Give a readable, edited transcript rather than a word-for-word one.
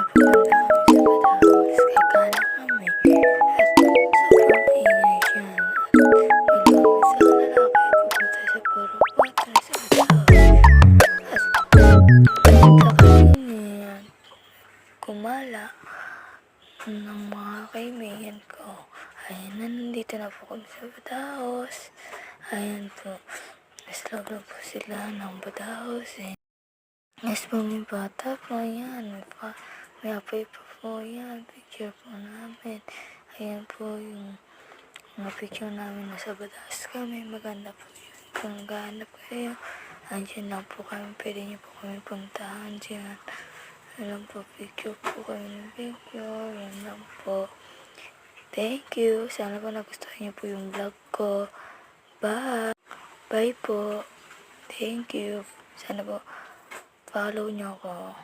Napupunta kami sa Batanes, gagala kami at sobrang ingay diyan at malapit sa lalaki pupunta sa puro water sa Batanes at pumunta kami niyan gumala ng mga kaibigan ko. Ayan na, nandito na po kami sa Batanes. Ayan po, nasa loob na po sila ng Batanes eh. Yes po, may bata po yan. May apoy pa po yan. Picture po namin. Ayan po yung mga picture namin. Nasa Batanes kami. Maganda po yun. Kung maghanap kayo, andyan lang po kami. Pwede niyo po kami puntahan dyan. Ayan po, picture po kami ng picture. Ayan lang po. Thank you. Sana po nagustuhan niyo po yung vlog ko. Bye. Bye po. Thank you. Sana po follow niyo ako.